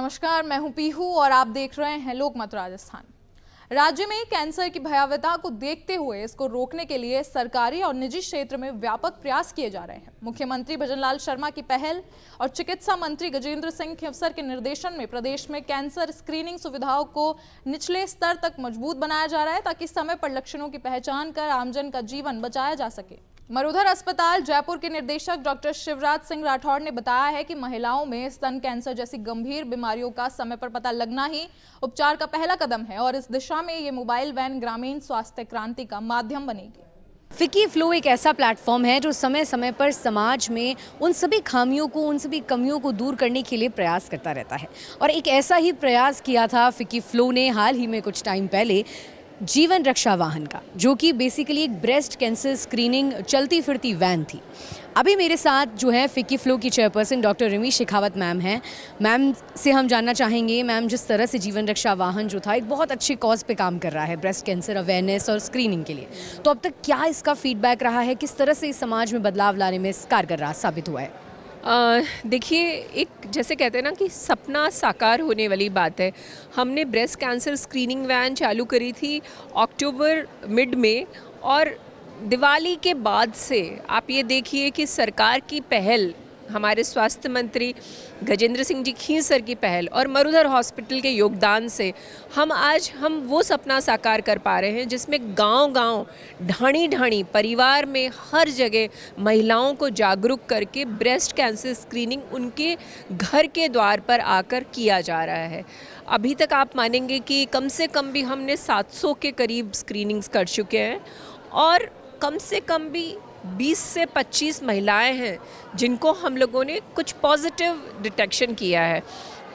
नमस्कार, मैं हूं पीहू और आप देख रहे हैं लोकमत राजस्थान। राज्य में कैंसर की भयावहता को देखते हुए इसको रोकने के लिए सरकारी और निजी क्षेत्र में व्यापक प्रयास किए जा रहे हैं। मुख्यमंत्री भजनलाल शर्मा की पहल और चिकित्सा मंत्री गजेंद्र सिंह खेवसर के निर्देशन में प्रदेश में कैंसर स्क्रीनिंग सुविधाओं को निचले स्तर तक मजबूत बनाया जा रहा है ताकि समय पर लक्षणों की पहचान कर आमजन का जीवन बचाया जा सके। मरुधर अस्पताल जयपुर के निदेशक डॉक्टर शिवराज सिंह राठौड़ ने बताया है कि महिलाओं में स्तन कैंसर जैसी गंभीर बीमारियों का समय पर पता लगना ही उपचार का पहला कदम है और इस दिशा में ये मोबाइल वैन ग्रामीण स्वास्थ्य क्रांति का माध्यम बनेगी। फिकी फ्लो एक ऐसा प्लेटफॉर्म है जो समय समय पर समाज में उन सभी खामियों को, उन सभी कमियों को दूर करने के लिए प्रयास करता रहता है और एक ऐसा ही प्रयास किया था फिकी फ्लो ने हाल ही में कुछ टाइम पहले जीवन रक्षा वाहन का, जो कि बेसिकली एक ब्रेस्ट कैंसर स्क्रीनिंग चलती फिरती वैन थी। अभी मेरे साथ जो है फिकी फ्लो की chairperson doctor Rimi Shekhawat ma'am हैं। मैम से हम जानना चाहेंगे, मैम जिस तरह से जीवन रक्षा वाहन जो था एक बहुत अच्छे कॉज पे काम कर रहा है, ब्रेस्ट कैंसर अवेयरनेस और स्क्रीनिंग के लिए, तो अब तक क्या इसका फीडबैक रहा है, किस तरह से इस समाज में बदलाव लाने में कारगर साबित हुआ है? देखिए, एक जैसे कहते हैं ना कि सपना साकार होने वाली बात है। हमने ब्रेस्ट कैंसर स्क्रीनिंग वैन चालू करी थी अक्टूबर मिड में और दिवाली के बाद से आप ये देखिए कि सरकार की पहल, हमारे स्वास्थ्य मंत्री गजेंद्र सिंह जी खेवसर की पहल और मरुधर हॉस्पिटल के योगदान से हम वो सपना साकार कर पा रहे हैं जिसमें गांव-गांव, ढाणी-ढाणी परिवार में हर जगह महिलाओं को जागरूक करके ब्रेस्ट कैंसर स्क्रीनिंग उनके घर के द्वार पर आकर किया जा रहा है। अभी तक आप मानेंगे कि कम से कम भी हमने 700 के करीब स्क्रीनिंग्स कर चुके हैं और कम से कम भी 20 से 25 महिलाएं हैं जिनको हम लोगों ने कुछ पॉजिटिव डिटेक्शन किया है।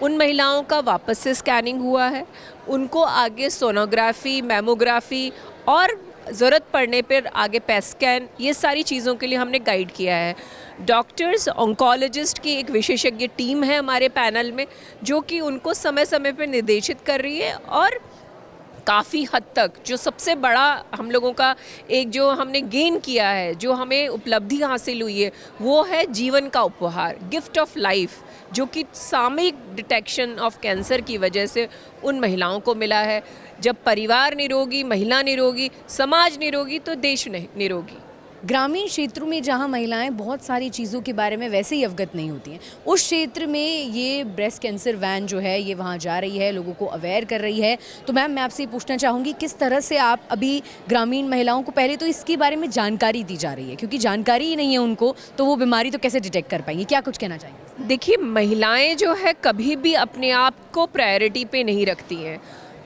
उन महिलाओं का वापस से स्कैनिंग हुआ है, उनको आगे सोनोग्राफी, मैमोग्राफी और ज़रूरत पड़ने पर आगे पेट स्कैन, ये सारी चीज़ों के लिए हमने गाइड किया है। डॉक्टर्स, ऑन्कोलॉजिस्ट की एक विशेषज्ञ टीम है हमारे पैनल में जो कि उनको समय समय पर निर्देशित कर रही है और काफ़ी हद तक जो सबसे बड़ा हम लोगों का एक जो हमने गेन किया है, जो हमें उपलब्धि हासिल हुई है, वो है जीवन का उपहार, गिफ्ट ऑफ लाइफ, जो कि सामयिक डिटेक्शन ऑफ कैंसर की वजह से उन महिलाओं को मिला है। जब परिवार निरोगी, महिला निरोगी, समाज निरोगी तो देश निरोगी। ग्रामीण क्षेत्रों में जहां महिलाएं बहुत सारी चीज़ों के बारे में वैसे ही अवगत नहीं होती हैं, उस क्षेत्र में ये ब्रेस्ट कैंसर वैन जो है ये वहां जा रही है, लोगों को अवेयर कर रही है। तो मैम, मैं आपसे पूछना चाहूँगी किस तरह से आप अभी ग्रामीण महिलाओं को पहले तो इसके बारे में जानकारी दी जा रही है, क्योंकि जानकारी ही नहीं है उनको तो वो बीमारी तो कैसे डिटेक्ट कर पाएंगी, क्या कुछ कहना चाहेंगे? देखिए, महिलाएँ जो है कभी भी अपने आप को प्रायोरिटी पे नहीं रखती हैं।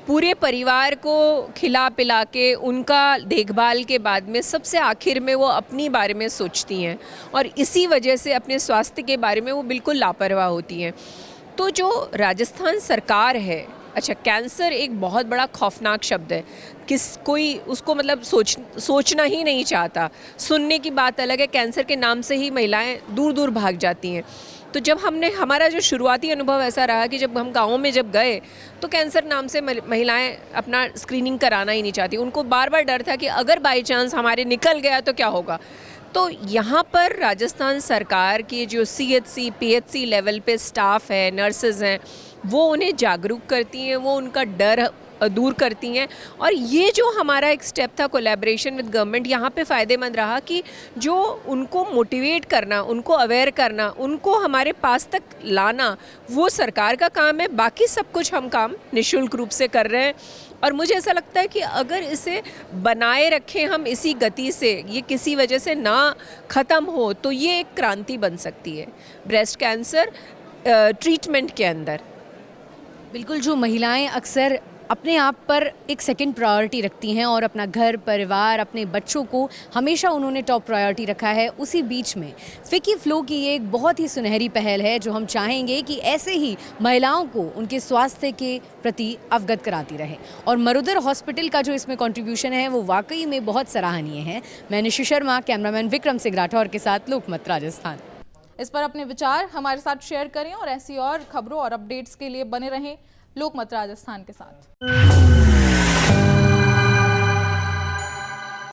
पूरे परिवार को खिला पिला के उनका देखभाल के बाद में सबसे आखिर में वो अपनी बारे में सोचती हैं और इसी वजह से अपने स्वास्थ्य के बारे में वो बिल्कुल लापरवाह होती हैं। तो जो राजस्थान सरकार है, अच्छा, कैंसर एक बहुत बड़ा खौफनाक शब्द है, कोई उसको मतलब सोचना ही नहीं चाहता। सुनने की बात अलग है, कैंसर के नाम से ही महिलाएं दूर दूर भाग जाती हैं। तो जब हमारा जो शुरुआती अनुभव ऐसा रहा कि जब हम गाँव में जब गए तो कैंसर नाम से महिलाएं अपना स्क्रीनिंग कराना ही नहीं चाहती। उनको बार बार डर था कि अगर बाई चांस हमारे निकल गया तो क्या होगा। तो यहाँ पर राजस्थान सरकार की जो CHC, PHC लेवल पे स्टाफ है, नर्सेज हैं, वो उन्हें जागरूक करती हैं, वो उनका डर दूर करती हैं और ये जो हमारा एक स्टेप था कोलैबोरेशन विद गवर्नमेंट, यहाँ पे फ़ायदेमंद रहा कि जो उनको मोटिवेट करना, उनको अवेयर करना, उनको हमारे पास तक लाना, वो सरकार का काम है। बाकी सब कुछ हम काम निःशुल्क रूप से कर रहे हैं और मुझे ऐसा लगता है कि अगर इसे बनाए रखें हम इसी गति से, ये किसी वजह से ना ख़त्म हो, तो ये एक क्रांति बन सकती है ब्रेस्ट कैंसर ट्रीटमेंट के अंदर। बिल्कुल, जो महिलाएं अक्सर अपने आप पर एक सेकंड प्रायोरिटी रखती हैं और अपना घर परिवार, अपने बच्चों को हमेशा उन्होंने टॉप प्रायोरिटी रखा है, उसी बीच में फिकी फ्लो की ये एक बहुत ही सुनहरी पहल है जो हम चाहेंगे कि ऐसे ही महिलाओं को उनके स्वास्थ्य के प्रति अवगत कराती रहे और मरुधर हॉस्पिटल का जो इसमें कंट्रीब्यूशन है वो वाकई में बहुत सराहनीय है। मैं निशु शर्मा, कैमरामैन विक्रम सिंह राठौर के साथ लोकमत राजस्थान। इस पर अपने विचार हमारे साथ शेयर करें और ऐसी और खबरों और अपडेट्स के लिए बने रहें लोकमत राजस्थान के साथ।